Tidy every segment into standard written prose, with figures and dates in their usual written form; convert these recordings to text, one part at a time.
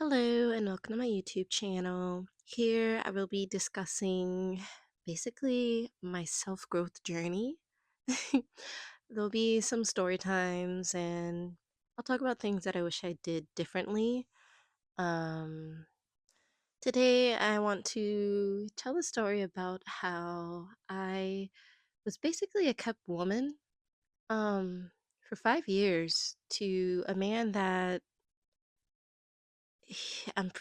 Hello and welcome to my YouTube channel. Here I will be discussing basically my self-growth journey. There'll be some story times and I'll talk about things that I wish I did differently. Um, Today I want to tell a story about how I was basically a kept woman for 5 years to a man that I'm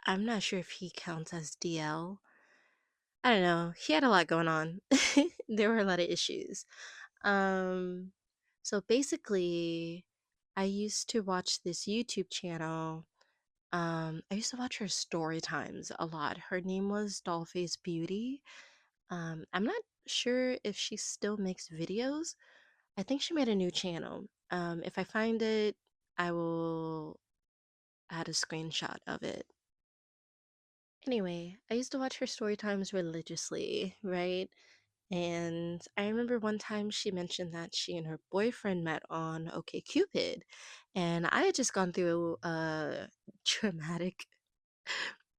I'm not sure if he counts as DL. I don't know. He had a lot going on. There were a lot of issues. Um, so basically, I used to watch this YouTube channel. I used to watch her story times a lot. Her name was Dollface Beauty. I'm not sure if she still makes videos. I think she made a new channel. If I find it, I will add a screenshot of it. Anyway, I used to watch her story times religiously, right? And I remember one time she mentioned that she and her boyfriend met on OkCupid. And I had just gone through a traumatic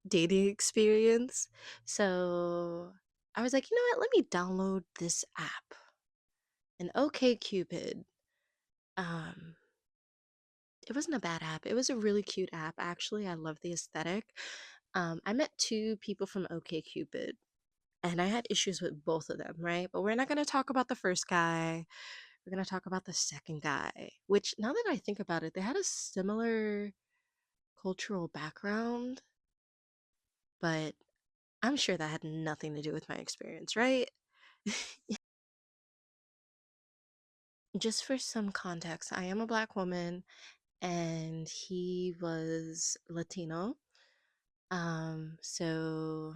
dating experience. So I was like, you know what? Let me download this app. And OkCupid, um, it wasn't a bad app. It was a really cute app, actually. I love the aesthetic. I met two people from OkCupid. And I had issues with both of them, right? But we're not going to talk about the first guy. We're going to talk about the second guy, which now that I think about it, they had a similar cultural background, but I'm sure that had nothing to do with my experience, right? Just for some context, I am a black woman and he was Latino. So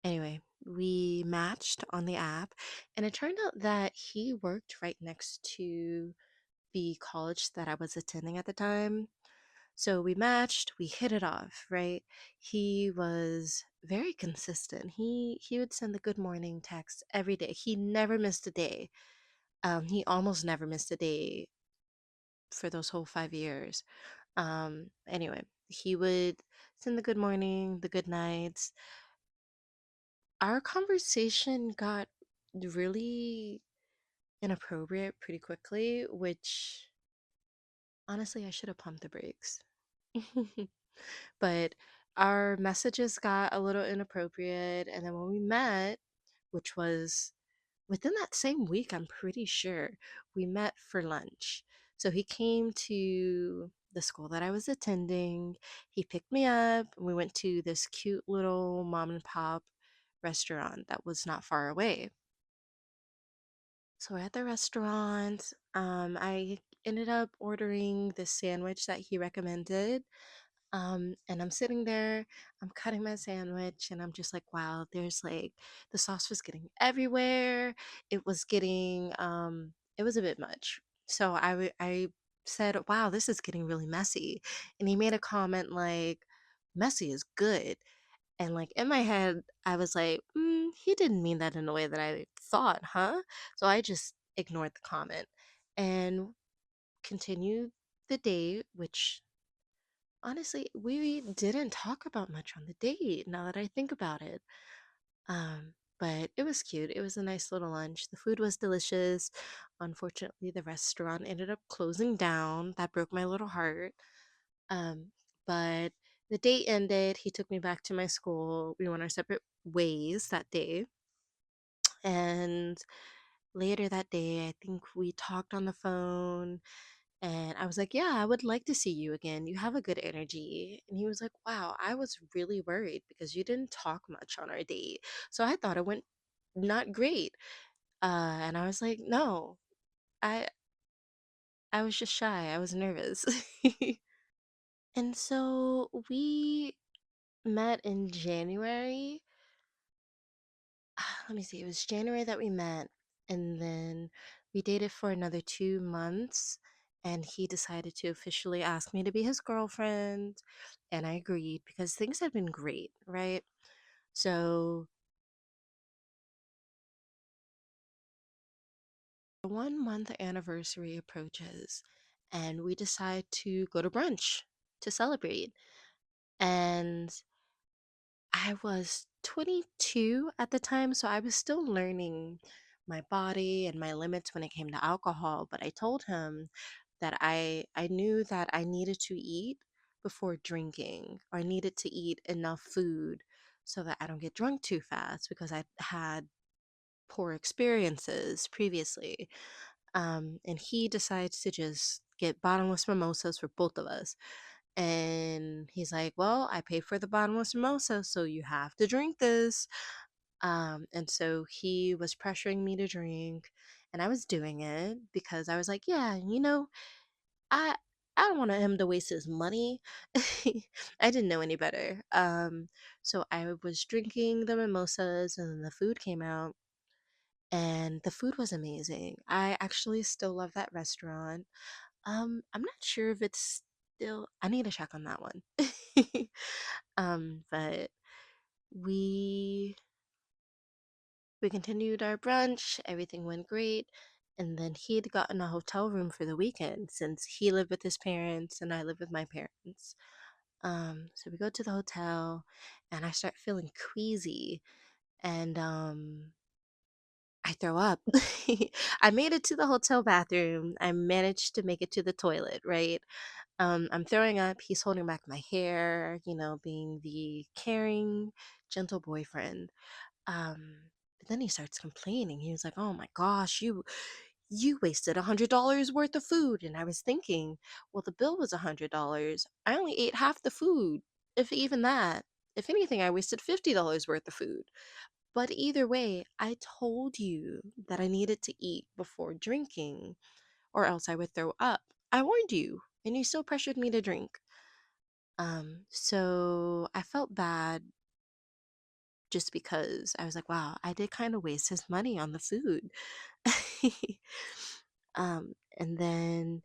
anyway, we matched on the app and it turned out that he worked right next to the college that I was attending at the time. So we matched, we hit it off, right? He was very consistent. He would send the good morning text every day. He never missed a day. He almost never missed a day for those whole 5 years. Anyway, he would send the good morning, the good nights. Our conversation got really inappropriate pretty quickly, which honestly I should have pumped the brakes. But our messages got a little inappropriate. And then when we met, which was within that same week, I'm pretty sure, we met for lunch. So he came to the school that I was attending. He picked me up. And we went to this cute little mom and pop restaurant that was not far away. So we're at the restaurant. I ended up ordering the sandwich that he recommended. And I'm sitting there, I'm cutting my sandwich, and I'm just like, wow, there's like the sauce was getting everywhere. It was a bit much. So I said, wow, this is getting really messy. And he made a comment like, messy is good. And like in my head, I was like, he didn't mean that in a way that I thought, huh? So I just ignored the comment and continued the date, which honestly, we didn't talk about much on the date now that I think about it. But it was cute. It was a nice little lunch. The food was delicious. Unfortunately, the restaurant ended up closing down. That broke my little heart. Um, but the date ended. He took me back to my school. We went our separate ways that day. And later that day, I think we talked on the phone and I was like, yeah, I would like to see you again. You have a good energy. And he was like, wow, I was really worried because you didn't talk much on our date. So I thought it went not great. And I was like, no, I I was just shy. I was nervous. And so we met in January. Let me see. It was January that we met, and then we dated for another 2 months. And he decided to officially ask me to be his girlfriend, and I agreed because things had been great, right? So, the 1 month anniversary approaches, and we decide to go to brunch to celebrate. And I was 22 at the time, so I was still learning my body and my limits when it came to alcohol. But I told him that I knew that I needed to eat before drinking, or I needed to eat enough food so that I don't get drunk too fast because I had poor experiences previously. And he decides to just get bottomless mimosas for both of us. And he's like, well, I paid for the bottomless mimosa, so you have to drink this. And so he was pressuring me to drink, and I was doing it because I was like, yeah, I I don't want him to waste his money. I didn't know any better. So I was drinking the mimosas, and then the food came out, and the food was amazing. I actually still love that restaurant. I'm not sure if it's still. I need to check on that one. But we we continued our brunch. Everything went great, and then he had gotten a hotel room for the weekend since he lived with his parents and I lived with my parents. So we go to the hotel, and I start feeling queasy, and I throw up. I made it to the hotel bathroom. I managed to make it to the toilet, right? I'm throwing up. He's holding back my hair, being the caring, gentle boyfriend. But then he starts complaining. He was like, "Oh my gosh, you wasted $100 worth of food." And I was thinking, well, the bill was $100. I only ate half the food, if even that. If anything, I wasted $50 worth of food. But either way, I told you that I needed to eat before drinking, or else I would throw up. I warned you, and you still pressured me to drink. So I felt bad just because I was like, wow, I did kind of waste his money on the food. And then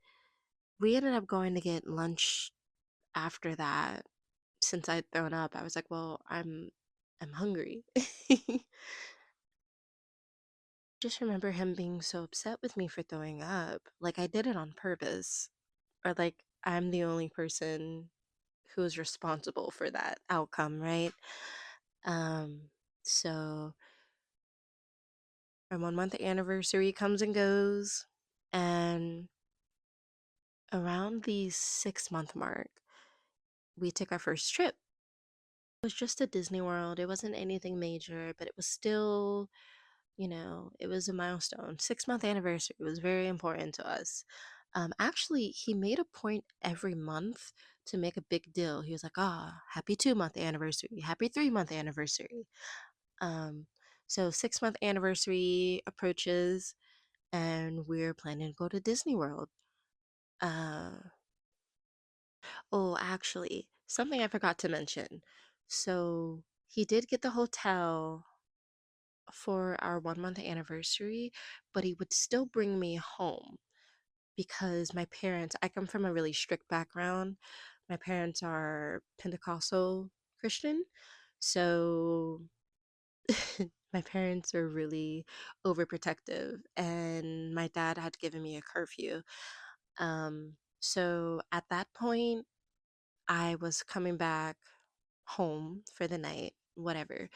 we ended up going to get lunch after that. Since I'd thrown up, I was like, well, I'm hungry. Just remember him being so upset with me for throwing up. Like I did it on purpose. Or like I'm the only person who is responsible for that outcome, right? Um, so our 1 month anniversary comes and goes, and around the 6 month mark, we took our first trip. It was just a Disney World. It wasn't anything major, but it was still, it was a milestone. 6 month anniversary was very important to us. Actually, he made a point every month to make a big deal. He was like, "Ah, happy 2 month anniversary, happy 3 month anniversary." Um, so 6 month anniversary approaches, and we're planning to go to Disney World. Uh, oh, actually, something I forgot to mention. So he did get the hotel for our 1 month anniversary, but he would still bring me home because my parents, I come from a really strict background. My parents are Pentecostal Christian. So my parents are really overprotective, and my dad had given me a curfew. So at that point, I was coming back home for the night, whatever.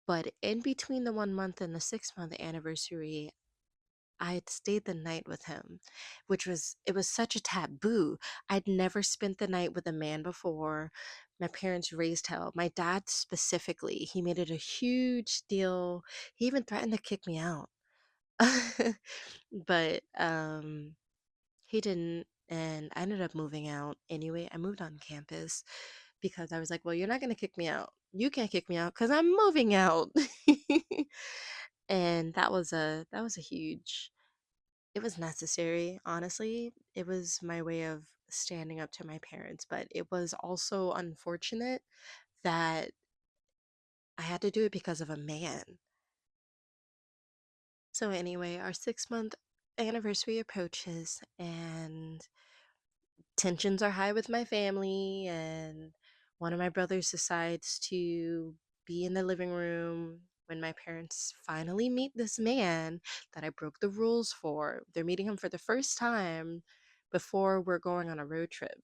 But in between the 1 month and the 6 month anniversary, I had stayed the night with him, it was such a taboo. I'd never spent the night with a man before. My parents raised hell. My dad specifically, he made it a huge deal. He even threatened to kick me out. But he didn't, and I ended up moving out anyway. I moved on campus because I was like, well, you're not going to kick me out. You can't kick me out because I'm moving out. And that was a huge, it was necessary, honestly. It was my way of standing up to my parents, but it was also unfortunate that I had to do it because of a man. So anyway, our 6 month anniversary approaches, and tensions are high with my family, and one of my brothers decides to be in the living room when my parents finally meet this man that I broke the rules for. They're meeting him for the first time before we're going on a road trip.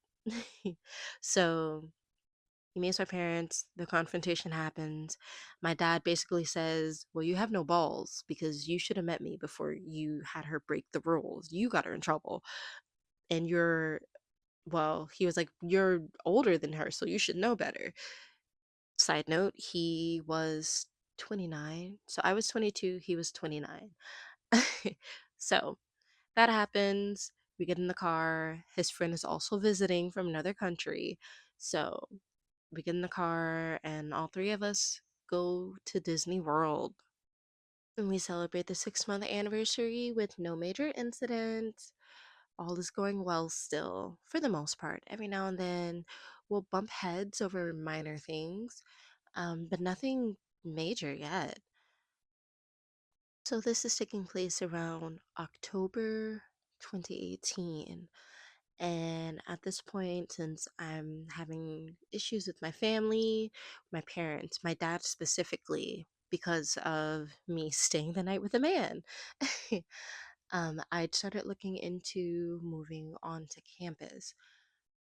So He meets my parents, the confrontation happens. My dad basically says, "Well, you have no balls because you should have met me before you had her break the rules. You got her in trouble. And well, he was like, you're older than her, so you should know better." Side note, he was 29. So I was 22, he was 29. So that happens. We get in the car. His friend is also visiting from another country. So we get in the car, and all three of us go to Disney World. And we celebrate the 6-month anniversary with no major incidents. All is going well still, for the most part. Every now and then we'll bump heads over minor things, but nothing major yet. So this is taking place around October 2018. And at this point, since I'm having issues with my family, my parents, my dad specifically, because of me staying the night with a man, I'd started looking into moving on to campus.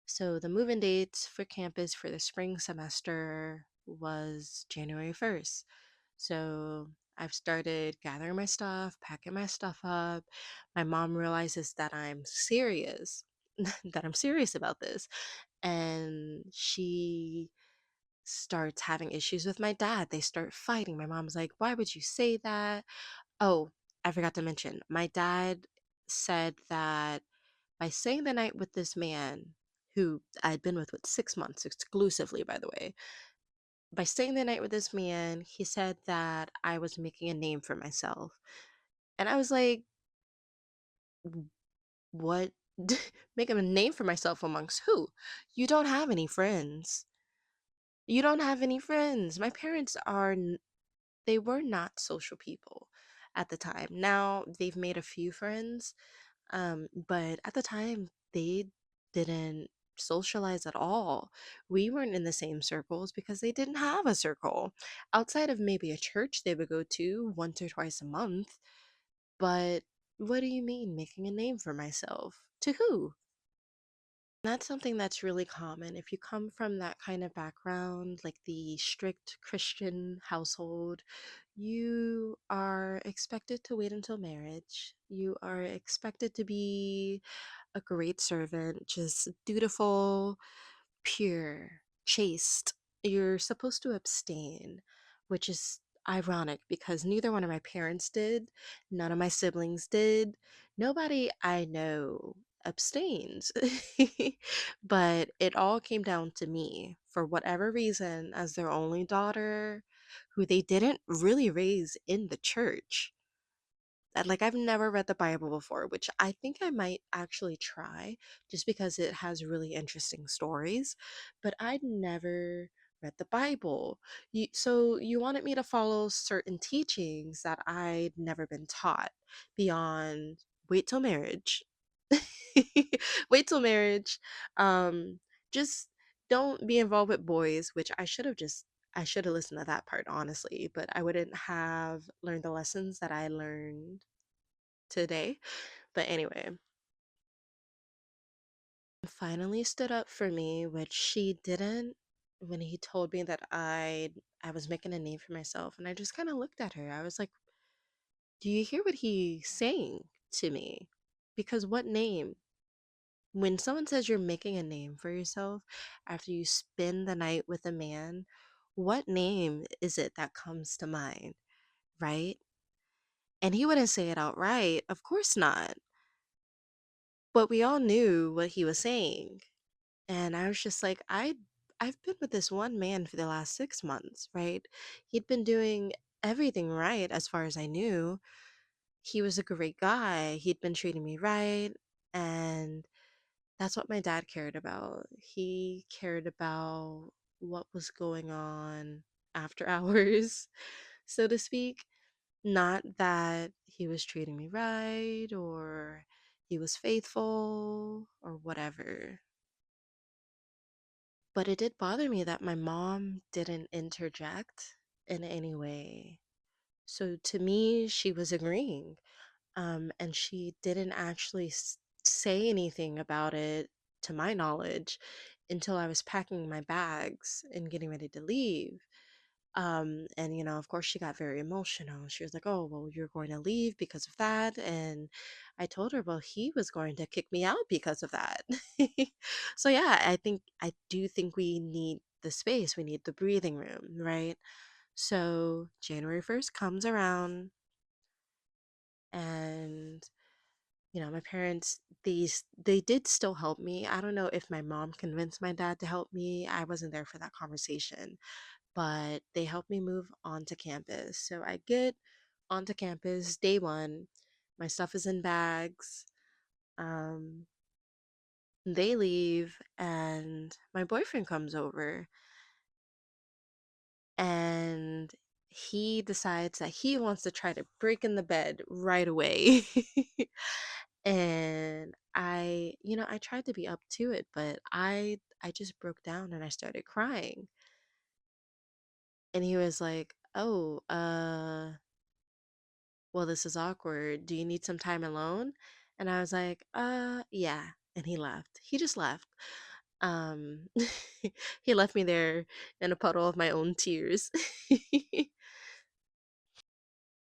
So the move-in dates for campus for the spring semester was January 1st. So I've started gathering my stuff, packing my stuff up. My mom realizes that I'm serious, that I'm serious about this. And she starts having issues with my dad. They start fighting. My mom's like, "Why would you say that?" Oh, I forgot to mention, my dad said that by staying the night with this man who I'd been with 6 months exclusively, by the way, by staying the night with this man, he said that I was making a name for myself. And I was like, what? Making a name for myself amongst who? You don't have any friends. You don't have any friends. My parents they were not social people at the time. Now they've made a few friends, but at the time, they didn't socialize at all. We weren't in the same circles because they didn't have a circle outside of maybe a church they would go to once or twice a month. But what do you mean making a name for myself? To who? That's something that's really common. If you come from that kind of background, like the strict Christian household, you are expected to wait until marriage. You are expected to be a great servant, just dutiful, pure, chaste. You're supposed to abstain, which is ironic because neither one of my parents did, none of my siblings did, nobody I know abstains. But it all came down to me for whatever reason, as their only daughter, who they didn't really raise in the church. Like, I've never read the Bible before, which I think I might actually try just because it has really interesting stories, but I'd never read the Bible. So you wanted me to follow certain teachings that I'd never been taught beyond wait till marriage. Wait till marriage. Um, just don't be involved with boys, which I should have listened to that part, honestly, but I wouldn't have learned the lessons that I learned today. But anyway, finally stood up for me, which she didn't when he told me that I was making a name for myself. And I just kind of looked at her. I was like, "Do you hear what he's saying to me? Because what name? When someone says you're making a name for yourself after you spend the night with a man, what name is it that comes to mind, right?" And he wouldn't say it outright. Of course not. But we all knew what he was saying. And I was just like, I've been with this one man for the last 6 months, right? He'd been doing everything right as far as I knew. He was a great guy. He'd been treating me right. And that's what my dad cared about. He cared about what was going on after hours, so to speak. Not that he was treating me right or he was faithful or whatever. But it did bother me that my mom didn't interject in any way. So to me, she was agreeing. And she didn't actually say anything about it, to my knowledge, until I was packing my bags and getting ready to leave. And of course, she got very emotional. She was like, "Oh, well, you're going to leave because of that." And I told her, "Well, he was going to kick me out because of that." So yeah, I do think we need the space. We need the breathing room, right? So January 1st comes around, and my parents, they did still help me. I don't know if my mom convinced my dad to help me. I wasn't there for that conversation, but they helped me move onto campus. So I get onto campus day one. My stuff is in bags. Um, they leave, and my boyfriend comes over, and he decides that he wants to try to break in the bed right away. And I tried to be up to it, but I just broke down and I started crying. And he was like, "Oh, well, this is awkward. Do you need some time alone?" And I was like, yeah." And he left. He just left. Um, he left me there in a puddle of my own tears,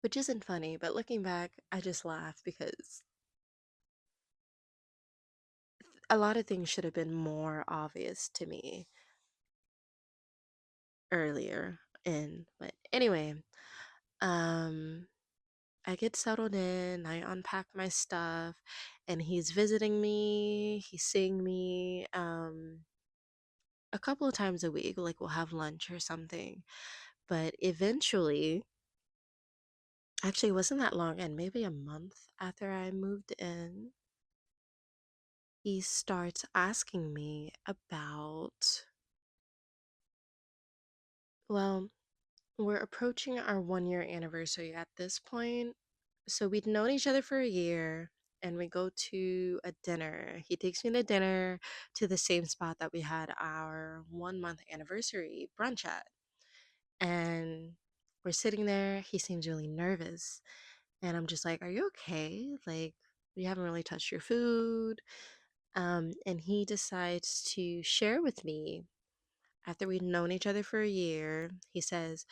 which isn't funny, but looking back, I just laugh because a lot of things should have been more obvious to me earlier in. But anyway, um, I get settled in, I unpack my stuff, and he's visiting me, he's seeing me a couple of times a week, like we'll have lunch or something. But eventually, actually, it wasn't that long, and maybe a month after I moved in, he starts asking me about, well, we're approaching our 1 year anniversary at this point. So we'd known each other for a year, and we go to a dinner. He takes me to dinner to the same spot that we had our 1 month anniversary brunch at. And we're sitting there. He seems really nervous. And I'm just like, "Are you okay? Like, you haven't really touched your food." And he decides to share with me after we'd known each other for a year. He says,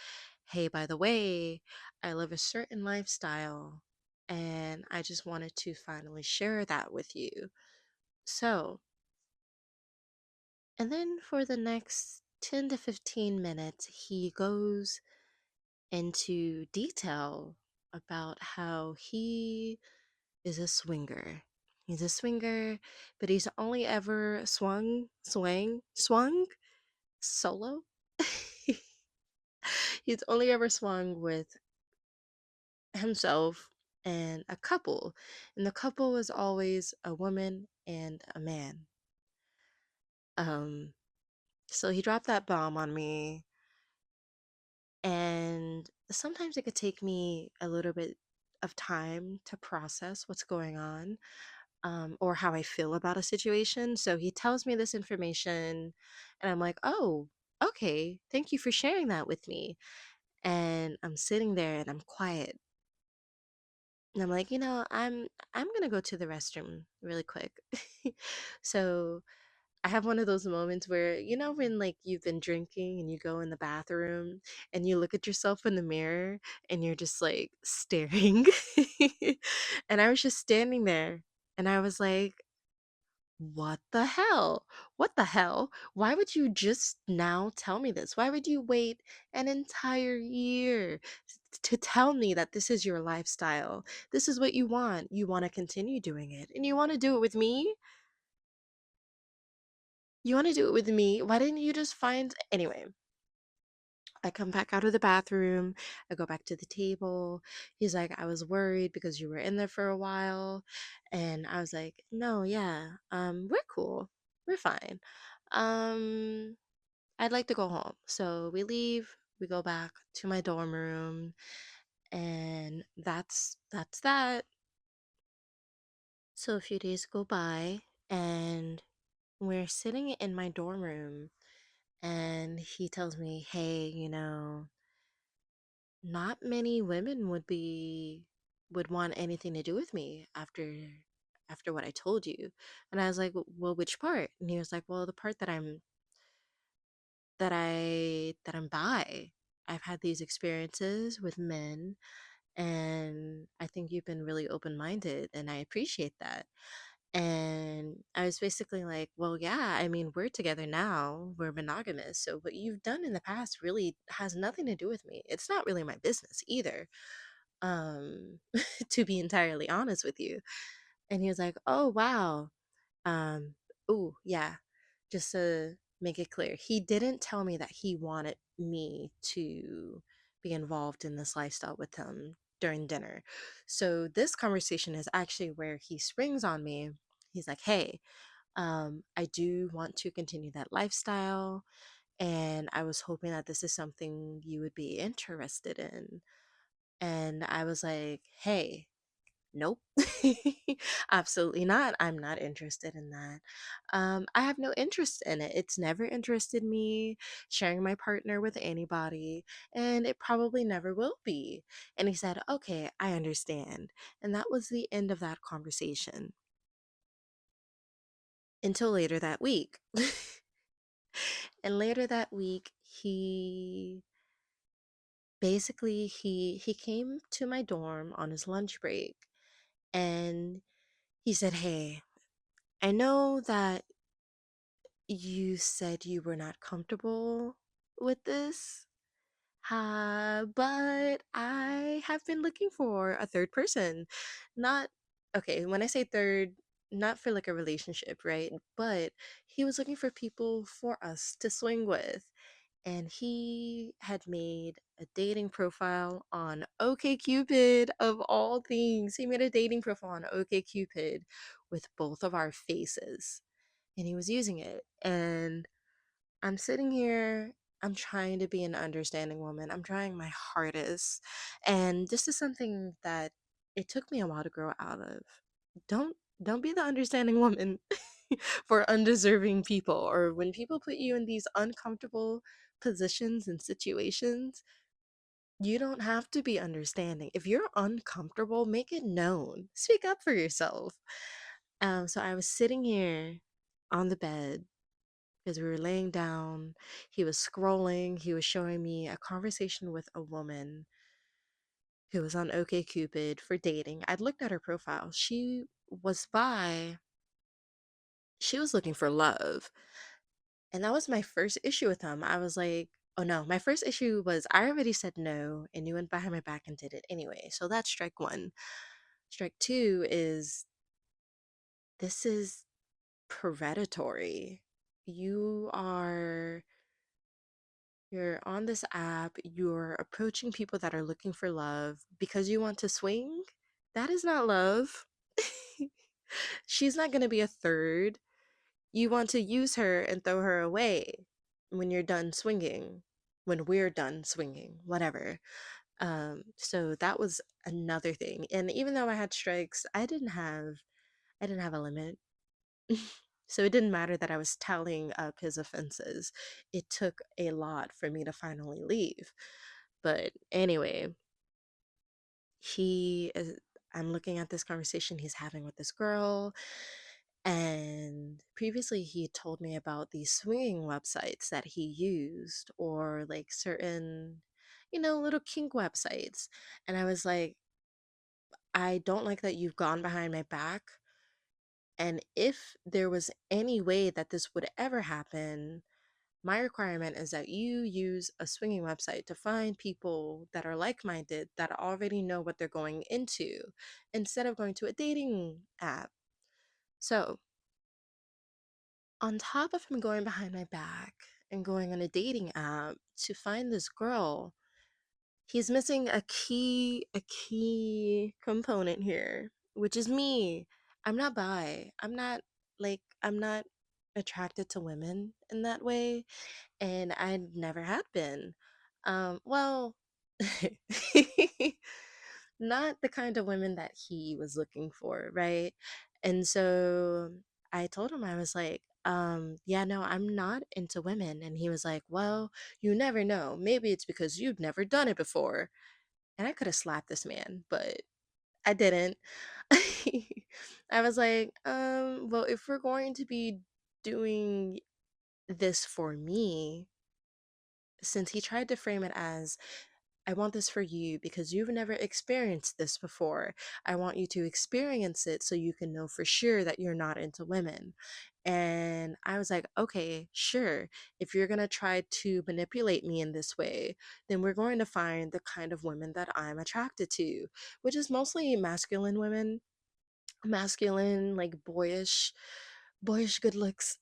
"Hey, by the way, I live a certain lifestyle, and I just wanted to finally share that with you." So, and then for the next 10 to 15 minutes, he goes into detail about how he is a swinger. He's a swinger, but he's only ever swung solo. He's only ever swung with himself and a couple, and the couple was always a woman and a man. Um, so he dropped that bomb on me, and sometimes it could take me a little bit of time to process what's going on, or how I feel about a situation. So he tells me this information, and I'm like, "Oh, okay, thank you for sharing that with me." And I'm sitting there and I'm quiet. And I'm like, I'm gonna go to the restroom really quick. So I have one of those moments where, when like you've been drinking and you go in the bathroom and you look at yourself in the mirror and you're just like staring. And I was just standing there and I was like, "What the hell? What the hell? Why would you just now tell me this? Why would you wait an entire year to tell me that this is your lifestyle? This is what you want. You want to continue doing it, and you want to do it with me? You want to do it with me? Why didn't you just find anyway?" I come back out of the bathroom. I go back to the table. He's like, "I was worried because you were in there for a while." And I was like, "No, yeah, we're cool. We're fine. Um, I'd like to go home." So we leave, we go back to my dorm room, and that's that. So a few days go by, and we're sitting in my dorm room, and he tells me, "Hey, not many women would want anything to do with me after after what I told you?" And I was like, "Well, which part?" And he was like, "Well, the part that I'm bi. I've had these experiences with men, and I think you've been really open-minded, and I appreciate that." And I was basically like, "Well, yeah, I mean, we're together now. We're monogamous. So what you've done in the past really has nothing to do with me. It's not really my business either." To be entirely honest with you. And he was like, "Oh, wow." Um, ooh, yeah. Just to make it clear, he didn't tell me that he wanted me to be involved in this lifestyle with him during dinner. So this conversation is actually where he springs on me. He's like, "Hey, I do want to continue that lifestyle, and I was hoping that this is something you would be interested in." And I was like, "Hey, nope." Absolutely not. I'm not interested in that. I have no interest in it. It's never interested me sharing my partner with anybody, and it probably never will be. And he said, "Okay, I understand." And that was the end of that conversation until later that week. And later that week, he came to my dorm on his lunch break, and he said, "Hey, I know that you said you were not comfortable with this, but I have been looking for a third person. Not, okay, when I say third, not for like a relationship, right? But he was looking for people for us to swing with. And he had made a dating profile on OkCupid of all things. He made a dating profile on OkCupid with both of our faces, and he was using it. And I'm sitting here, I'm trying to be an understanding woman. I'm trying my hardest. And this is something that it took me a while to grow out of. Don't don't be the understanding woman for undeserving people, or when people put you in these uncomfortable positions and situations. You don't have to be understanding. If you're uncomfortable, make it known. Speak up for yourself. So I was sitting here on the bed because we were laying down. He was scrolling. He was showing me a conversation with a woman who was on OkCupid for dating. I'd looked at her profile. Was by, she was looking for love. And that was my first issue with him. I was like, oh no, my first issue was I already said no, and you went behind my back and did it anyway. So that's strike one. Strike two is, this is predatory. You are You're on this app, you're approaching people that are looking for love because you want to swing. That is not love. She's not going to be a third. You want to use her and throw her away when you're done swinging, when we're done swinging, whatever. So that was another thing. And even though I had strikes, I didn't have a limit. So it didn't matter that I was tallying up his offenses. It took a lot for me to finally leave. But anyway, he is, I'm looking at this conversation he's having with this girl. And previously, he had told me about these swinging websites that he used, or like certain, little kink websites. And I was like, "I don't like that you've gone behind my back. And if there was any way that this would ever happen, my requirement is that you use a swinging website to find people that are like minded, that already know what they're going into, instead of going to a dating app." So, on top of him going behind my back and going on a dating app to find this girl, he's missing a key component here, which is me. I'm not bi. I'm not attracted to women in that way, and I never had been. Well, not the kind of women that he was looking for, right? And so I told him, I was like, yeah, no, I'm not into women. And he was like, "Well, you never know. Maybe it's because you've never done it before." And I could have slapped this man, but I didn't. I was like, well, if we're going to be doing this for me, since he tried to frame it as, I want this for you because you've never experienced this before. I want you to experience it so you can know for sure that you're not into women. And I was like, okay, sure. If you're going to try to manipulate me in this way, then we're going to find the kind of women that I'm attracted to, which is mostly masculine women, masculine, like boyish good looks.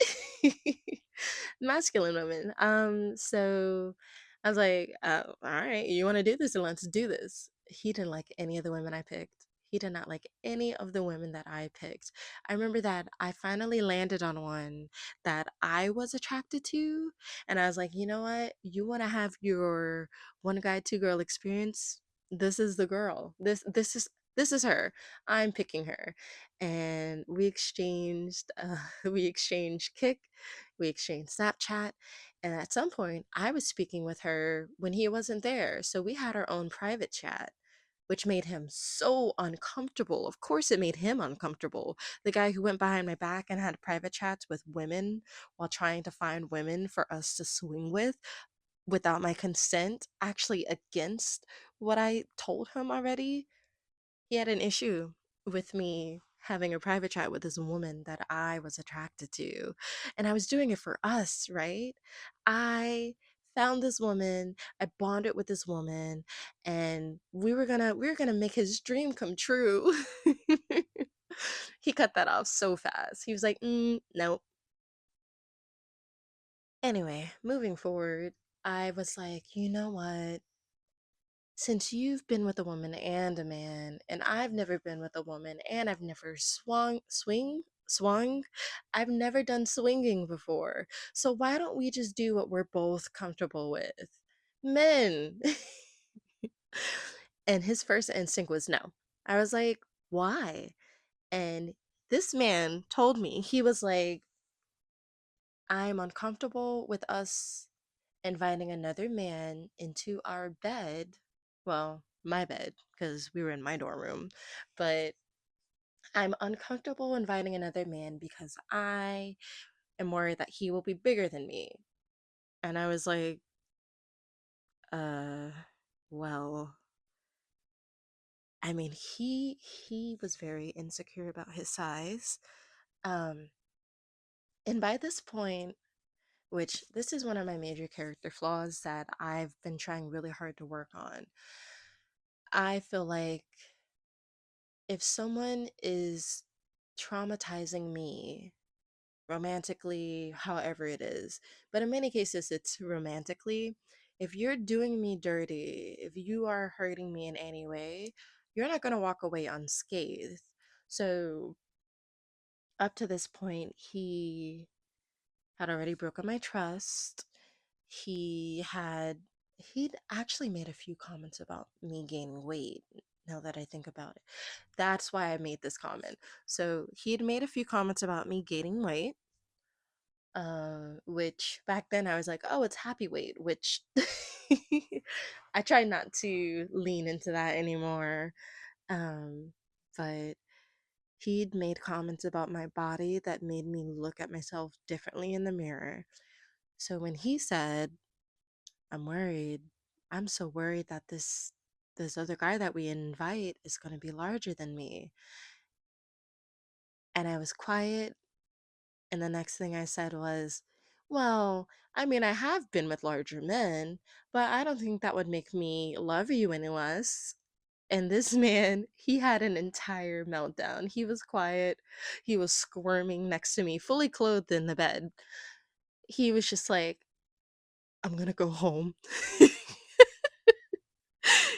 Masculine women. So I was like, oh, all right, you want to do this, then let's do this. He didn't like any of the women I picked. He did not like any of the women that I picked. I remember that I finally landed on one that I was attracted to, and I was like, you know what? You want to have your one guy, two girl experience? This is the girl. This is her. I'm picking her. And we exchanged we exchanged kick, we exchanged Snapchat, and at some point I was speaking with her when he wasn't there, so we had our own private chat, which made him so uncomfortable. Of course it made him uncomfortable, the guy who went behind my back and had private chats with women while trying to find women for us to swing with without my consent, actually against what I told him already. He had an issue with me having a private chat with this woman that I was attracted to. And I was doing it for us, right? I found this woman, I bonded with this woman, and we were gonna make his dream come true. He cut that off so fast. He was like, nope. Anyway, moving forward, I was like, you know what? Since you've been with a woman and a man, and I've never been with a woman, and I've never swung, I've never done swinging before. So why don't we just do what we're both comfortable with? Men. And his first instinct was no. I was like, why? And this man told me, he was like, I'm uncomfortable with us inviting another man into our bed. Well, my bed, because we were in my dorm room. But I'm uncomfortable inviting another man because I am worried that he will be bigger than me. And I was like, uh, well, I mean, he was very insecure about his size. Um, and by this point, which this is one of my major character flaws that I've been trying really hard to work on. I feel like if someone is traumatizing me romantically, however it is, but in many cases it's romantically, if you're doing me dirty, if you are hurting me in any way, you're not going to walk away unscathed. So, up to this point, he had already broken my trust. He'd actually made a few comments about me gaining weight, now that I think about it. That's why I made this comment. So he'd made a few comments about me gaining weight, which back then I was like, oh, it's happy weight, which I try not to lean into that anymore. Um, but he'd made comments about my body that made me look at myself differently in the mirror. So when he said, I'm worried, I'm so worried that this other guy that we invite is going to be larger than me. And I was quiet, and the next thing I said was, well, I mean, I have been with larger men, but I don't think that would make me love you any less. And this man, he had an entire meltdown. He was quiet. He was squirming next to me, fully clothed in the bed. He was just like, I'm gonna go home.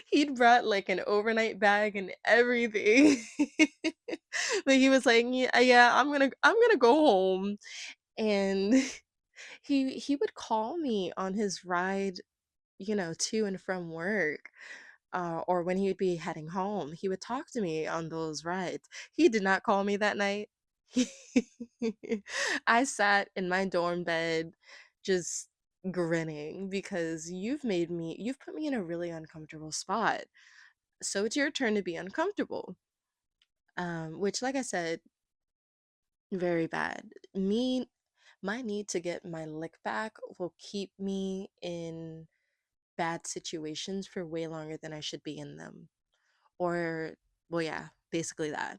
He'd brought like an overnight bag and everything. But he was like, yeah, yeah, I'm gonna go home. And he would call me on his ride, to and from work. Or when he would be heading home, he would talk to me on those rides. He did not call me that night. I sat in my dorm bed just grinning because you've put me in a really uncomfortable spot. So it's your turn to be uncomfortable. Which, like I said, very bad. Me, my need to get my lick back will keep me in bad situations for way longer than I should be in them. Or, well, yeah, basically that.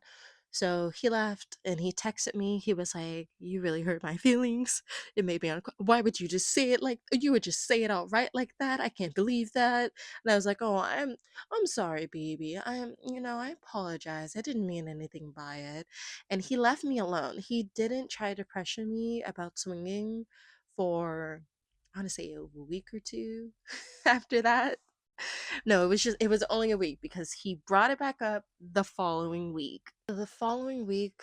So he left and he texted me. He was like, "You really hurt my feelings. It made me Why would you just say it like you would just say it outright like that? I can't believe that." And I was like, "Oh, I'm sorry, baby. I apologize. I didn't mean anything by it." And he left me alone. He didn't try to pressure me about swinging for, I want to say, a week or two after that. No, it was only a week because he brought it back up the following week. The following week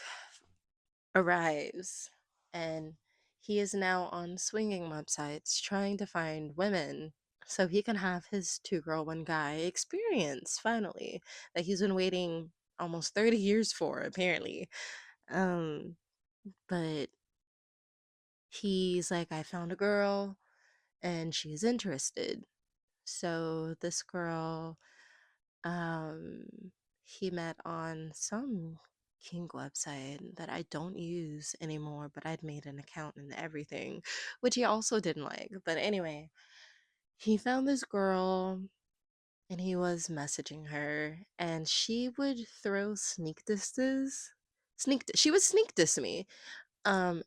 arrives, and he is now on swinging websites trying to find women so he can have his two girl, one guy experience finally that he's been waiting almost 30 years for, apparently. Um, but he's like, I found a girl and she's interested. So this girl, um, he met on some kink website that I don't use anymore, but I'd made an account and everything, which he also didn't like. But anyway, he found this girl and he was messaging her, and she would throw sneak disses. She would sneak diss me. And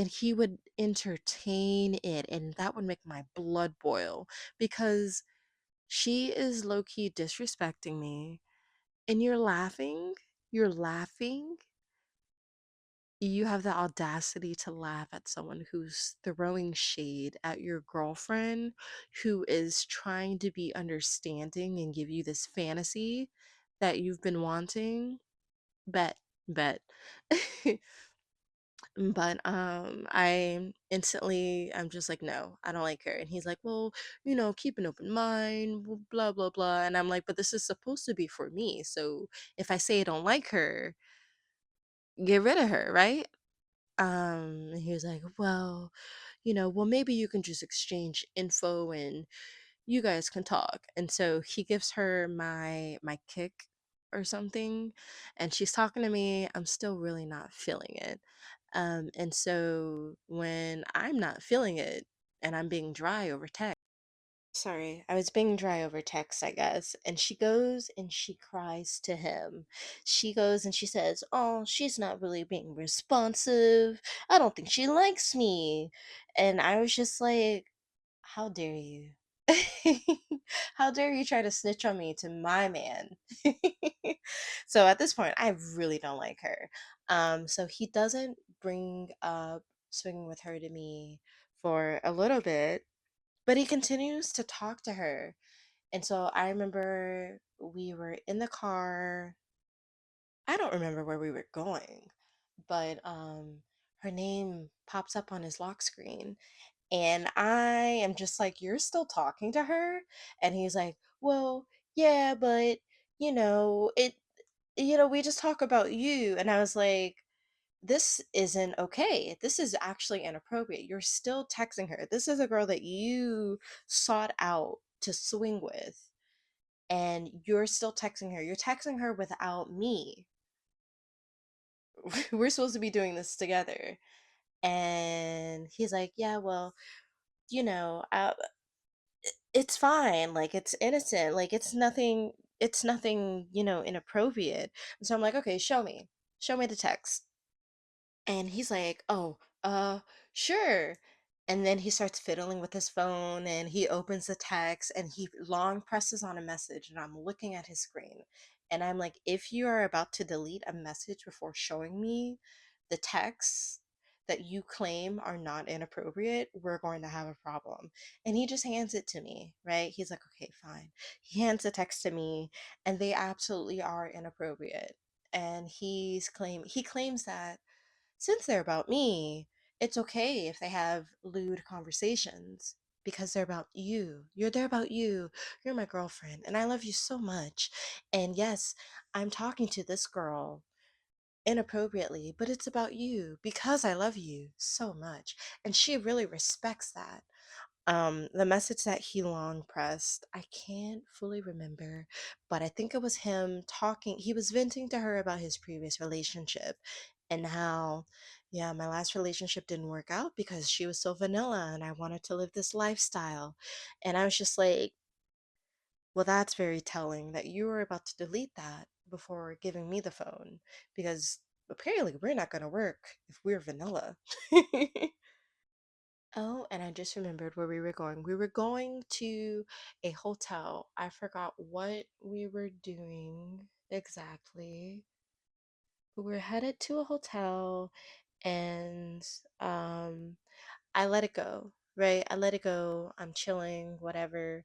he would entertain it, and that would make my blood boil because she is low key disrespecting me, and you're laughing, you have the audacity to laugh at someone who's throwing shade at your girlfriend who is trying to be understanding and give you this fantasy that you've been wanting. Bet bet But I'm just like, no, I don't like her. And he's like, well, keep an open mind, blah blah blah. And I'm like, but this is supposed to be for me, so if I say I don't like her, get rid of her, right? And he was like, well, maybe you can just exchange info and you guys can talk. And so he gives her my kick or something, and she's talking to me. I'm still really not feeling it. And so when I'm not feeling it and I'm being dry over text, sorry, I was being dry over text, I guess. And she goes and she cries to him. She goes and she says, "Oh, she's not really being responsive. I don't think she likes me." And I was just like, how dare you? How dare you try to snitch on me to my man? So at this point, I really don't like her. So he doesn't bring up swinging with her to me for a little bit, but he continues to talk to her. And so I remember we were in the car. I don't remember where we were going, but her name pops up on his lock screen. And I am just like, "You're still talking to her?" And he's like, "Well, yeah, but it we just talk about you." And I was like, "This isn't okay. This is actually inappropriate. You're still texting her. This is a girl that you sought out to swing with, and you're still texting her. You're texting her without me. We're supposed to be doing this together." And he's like, "Yeah, well, you know, uh, it's fine. Like, it's innocent. Like, it's nothing, inappropriate." And so I'm like, "Okay, show me the text." And he's like, "Oh, sure." And then he starts fiddling with his phone and he opens the text and he long presses on a message, and I'm looking at his screen. And I'm like, if you are about to delete a message before showing me the texts that you claim are not inappropriate, we're going to have a problem. And he just hands it to me, right? He's like, "Okay, fine." He hands the text to me, and they absolutely are inappropriate. And he claims that since they're about me, it's okay if they have lewd conversations because they're about you. They're about you. You're my girlfriend and I love you so much. And yes, I'm talking to this girl inappropriately, but it's about you because I love you so much. And she really respects that. The message that he long pressed, I can't fully remember, but I think it was him talking. He was venting to her about his previous relationship and how, yeah, my last relationship didn't work out because she was so vanilla and I wanted to live this lifestyle. And I was just like, well, that's very telling that you were about to delete that before giving me the phone because apparently we're not going to work if we're vanilla. Oh, and I just remembered where we were going. We were going to a hotel. I forgot what we were doing exactly. But we were headed to a hotel and um I let it go, right? I let it go. I'm chilling, whatever.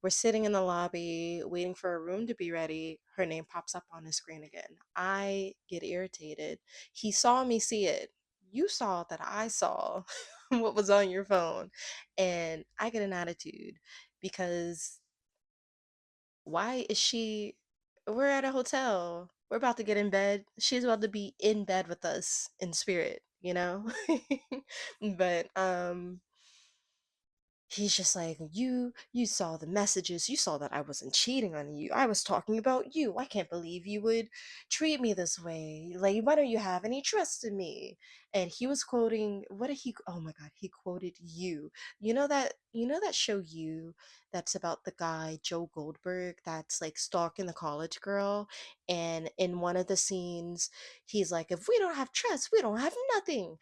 We're sitting in the lobby waiting for a room to be ready. Her name pops up on the screen again. I get irritated. He saw me see it. You saw that I saw what was on your phone. And I get an attitude because why is she? We're at a hotel. We're about to get in bed. She's about to be in bed with us in spirit, you know? But he's just like, you saw the messages, you saw that I wasn't cheating on you, I was talking about you, I can't believe you would treat me this way, like why don't you have any trust in me? And he was quoting, what did he, oh my god, he quoted You. You know that show You, that's about the guy Joe Goldberg that's like stalking the college girl, and in one of the scenes he's like, if we don't have trust we don't have nothing.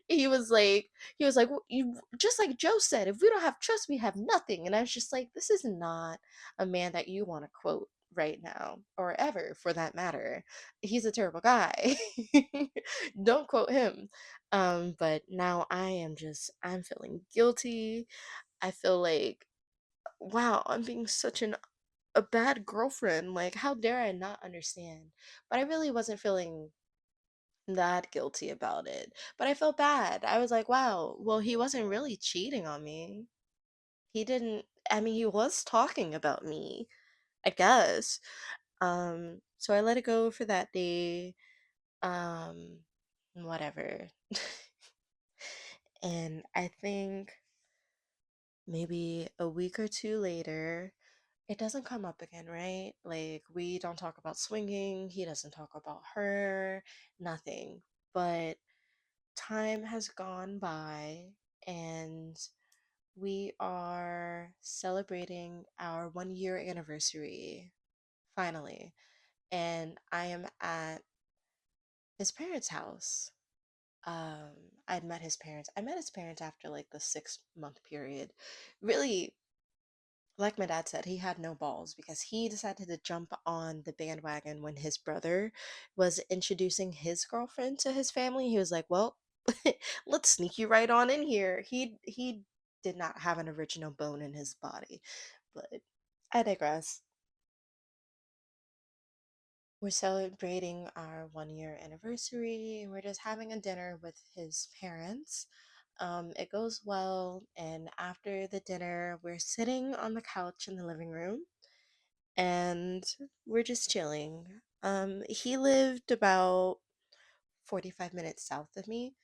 he was like he was like, "Well, you just like Joe said, if we don't have trust, we have nothing." And I was just like, this is not a man that you want to quote right now, or ever for that matter. He's a terrible guy. Don't quote him. But now I'm feeling guilty. I feel like, wow, I'm being such a bad girlfriend. Like, how dare I not understand? But I really wasn't feeling that guilty about it. But I felt bad. I was like, wow, well, he wasn't really cheating on me. He didn't, I mean, he was talking about me, I guess. So I let it go for that day. Um, Whatever. And I think maybe a week or two later, it doesn't come up again, right? Like, we don't talk about swinging, he doesn't talk about her, nothing. But time has gone by and we are celebrating our 1 year anniversary finally. And I am at his parents' house. Um, I'd met his parents. I met his parents after like the 6 month period. Really, like my dad said, he had no balls because he decided to jump on the bandwagon when his brother was introducing his girlfriend to his family. He was like, "Well, let's sneak you right on in here." He did not have an original bone in his body, but I digress. We're celebrating our 1 year anniversary and we're just having a dinner with his parents. It goes well, and after the dinner, we're sitting on the couch in the living room and we're just chilling. He lived about 45 minutes south of me,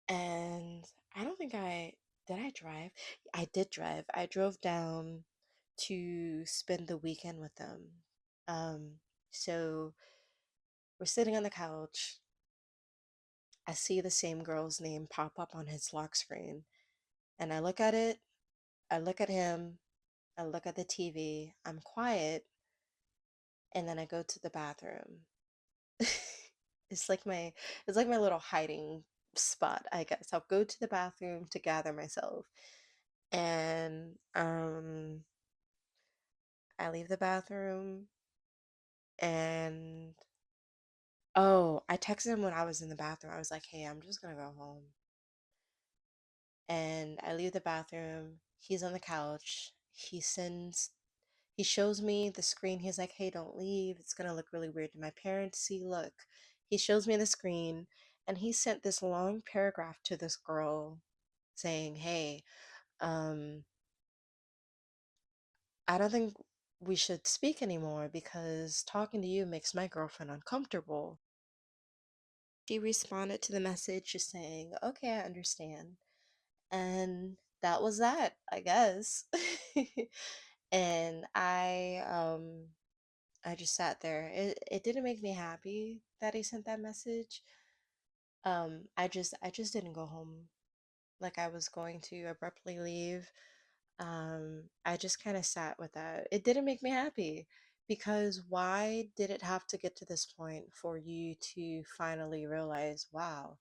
and I don't think I did I drive? I did drive. I drove down to spend the weekend with them. Um, so we're sitting on the couch. I see the same girl's name pop up on his lock screen, and I look at it, I look at him, I look at the TV, I'm quiet, and then I go to the bathroom. It's like my it's like my little hiding spot, I guess. I'll go to the bathroom to gather myself. And I leave the bathroom and oh, I texted him when I was in the bathroom. I was like, "Hey, I'm just gonna go home." And I leave the bathroom. He's on the couch. He shows me the screen. He's like, "Hey, don't leave. It's gonna look really weird to my parents. See, look." He shows me the screen and he sent this long paragraph to this girl saying, "Hey, um, I don't think we should speak anymore because talking to you makes my girlfriend uncomfortable." She responded to the message just saying, "Okay, I understand." And that was that, I guess. And I just sat there. It didn't make me happy that he sent that message. I just didn't go home like I was going to abruptly leave. I just kind of sat with that. It didn't make me happy because why did it have to get to this point for you to finally realize, wow,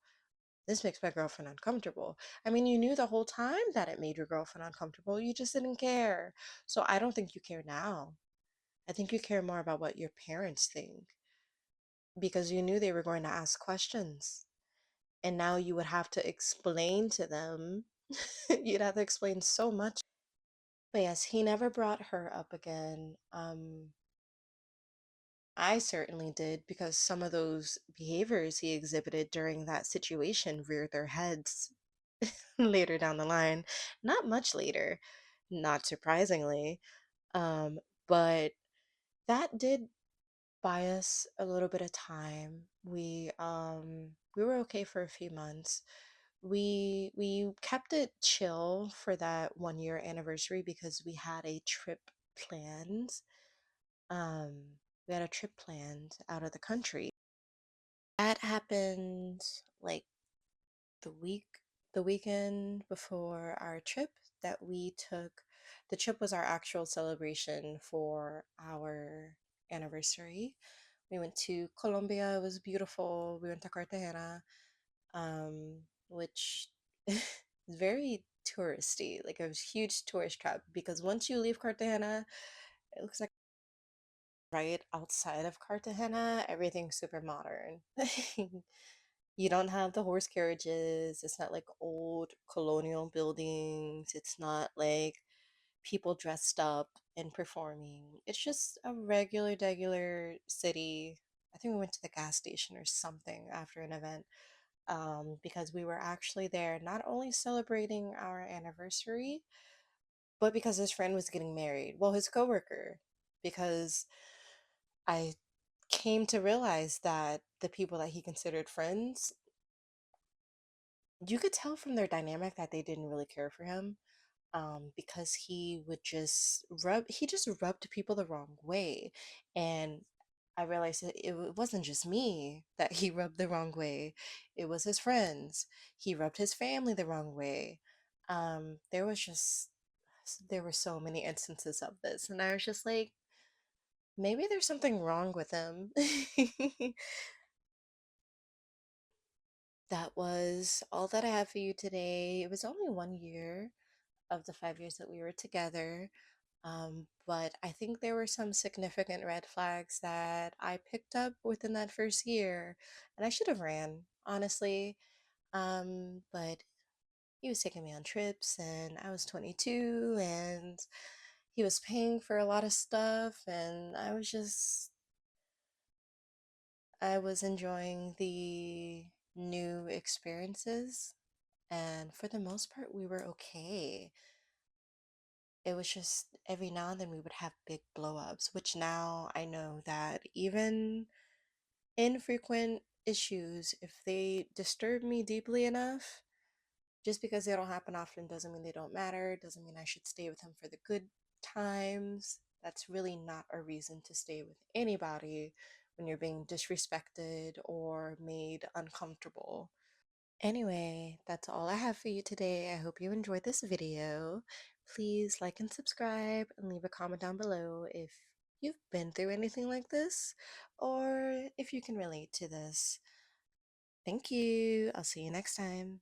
this makes my girlfriend uncomfortable? I mean, you knew the whole time that it made your girlfriend uncomfortable. You just didn't care. So I don't think you care now. I think you care more about what your parents think because you knew they were going to ask questions. And now you would have to explain to them. You'd have to explain so much. But yes, he never brought her up again. I certainly did because some of those behaviors he exhibited during that situation reared their heads later down the line. Not much later, not surprisingly. Um, but that did buy us a little bit of time. We were okay for a few months. We kept it chill for that 1 year anniversary because we had a trip planned. We had a trip planned out of the country. That happened like the week the weekend before our trip that we took. The trip was our actual celebration for our anniversary. We went to Colombia. It was beautiful. We went to Cartagena, which is very touristy, like a huge tourist trap. Because once you leave Cartagena, it looks like right outside of Cartagena, everything's super modern. You don't have the horse carriages. It's not like old colonial buildings. It's not like people dressed up and performing. It's just a regular city. I think we went to the gas station or something after an event, because we were actually there not only celebrating our anniversary, but because his friend was getting married. Well, his coworker, because I came to realize that the people that he considered friends, you could tell from their dynamic that they didn't really care for him, because he just rubbed people the wrong way. And I realized that it wasn't just me that he rubbed the wrong way, it was his friends. He rubbed his family the wrong way. There were so many instances of this, and I was just like, maybe there's something wrong with him. That was all that I have for you today. It was only 1 year of the 5 years that we were together. But I think there were some significant red flags that I picked up within that first year, and I should have ran, honestly. But he was taking me on trips, and I was 22, and he was paying for a lot of stuff, and I was enjoying the new experiences, and for the most part, we were okay. It was just every now and then we would have big blow ups, which now I know that even infrequent issues, if they disturb me deeply enough, just because they don't happen often doesn't mean they don't matter, doesn't mean I should stay with them for the good times. That's really not a reason to stay with anybody when you're being disrespected or made uncomfortable. Anyway, that's all I have for you today. I hope you enjoyed this video. Please like and subscribe and leave a comment down below if you've been through anything like this or if you can relate to this. Thank you. I'll see you next time.